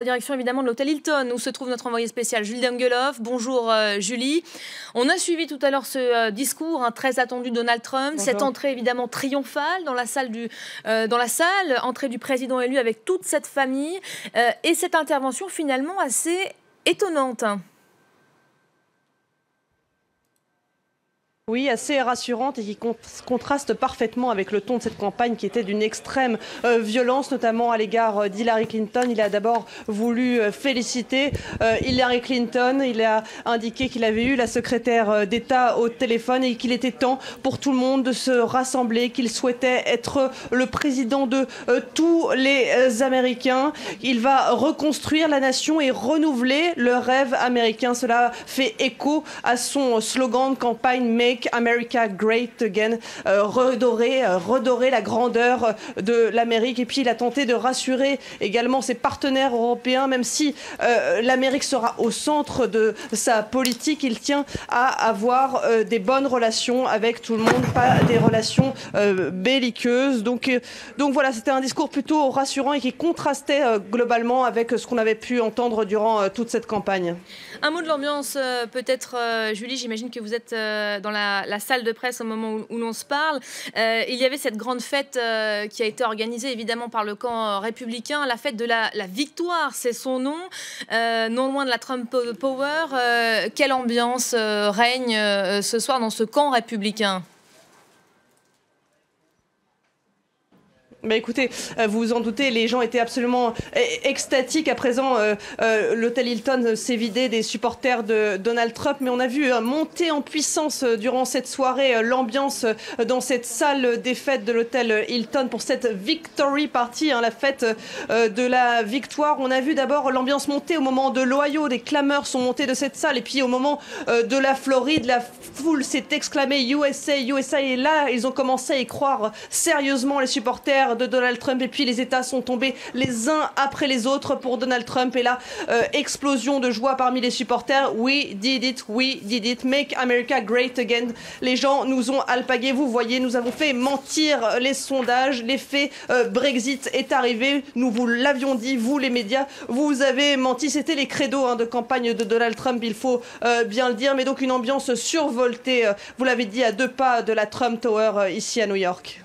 Direction évidemment de l'hôtel Hilton où se trouve notre envoyé spécial Julie Dungeloff. Bonjour Julie. On a suivi tout à l'heure ce discours très attendu de Donald Trump. Bonjour. Cette entrée évidemment triomphale dans la salle, entrée du président élu avec toute cette famille et cette intervention finalement assez étonnante. Oui, assez rassurante et qui contraste parfaitement avec le ton de cette campagne qui était d'une extrême violence, notamment à l'égard d'Hillary Clinton. Il a d'abord voulu féliciter Hillary Clinton. Il a indiqué qu'il avait eu la secrétaire d'État au téléphone et qu'il était temps pour tout le monde de se rassembler, qu'il souhaitait être le président de tous les Américains. Il va reconstruire la nation et renouveler le rêve américain. Cela fait écho à son slogan de campagne « Make America Great Again », redorer la grandeur de l'Amérique. Et puis il a tenté de rassurer également ses partenaires européens, même si l'Amérique sera au centre de sa politique, il tient à avoir des bonnes relations avec tout le monde, pas des relations belliqueuses. Donc voilà, c'était un discours plutôt rassurant et qui contrastait globalement avec ce qu'on avait pu entendre durant toute cette campagne. Un mot de l'ambiance peut-être, Julie, j'imagine que vous êtes dans la salle de presse au moment où l'on se parle. Il y avait cette grande fête qui a été organisée évidemment par le camp républicain, la fête de la victoire, c'est son nom, non loin de la Trump Power. Quelle ambiance règne ce soir dans ce camp républicain ? Bah écoutez, vous vous en doutez, les gens étaient absolument extatiques. À présent, l'hôtel Hilton s'est vidé des supporters de Donald Trump, mais on a vu monter en puissance durant cette soirée l'ambiance dans cette salle des fêtes de l'hôtel Hilton pour cette Victory Party, la fête de la victoire. On a vu d'abord l'ambiance monter au moment de l'Ohio, des clameurs sont montées de cette salle, et puis au moment de la Floride, la foule s'est exclamée USA, USA, et là, ils ont commencé à y croire sérieusement, les supporters de Donald Trump, et puis les États sont tombés les uns après les autres pour Donald Trump, et là, explosion de joie parmi les supporters. We did it, make America great again. Les gens nous ont alpagués, vous voyez, nous avons fait mentir les sondages, l'effet Brexit est arrivé, nous vous l'avions dit, vous les médias, vous avez menti, c'était les credos de campagne de Donald Trump, il faut bien le dire, mais donc une ambiance survoltée, vous l'avez dit, à 2 pas de la Trump Tower ici à New York.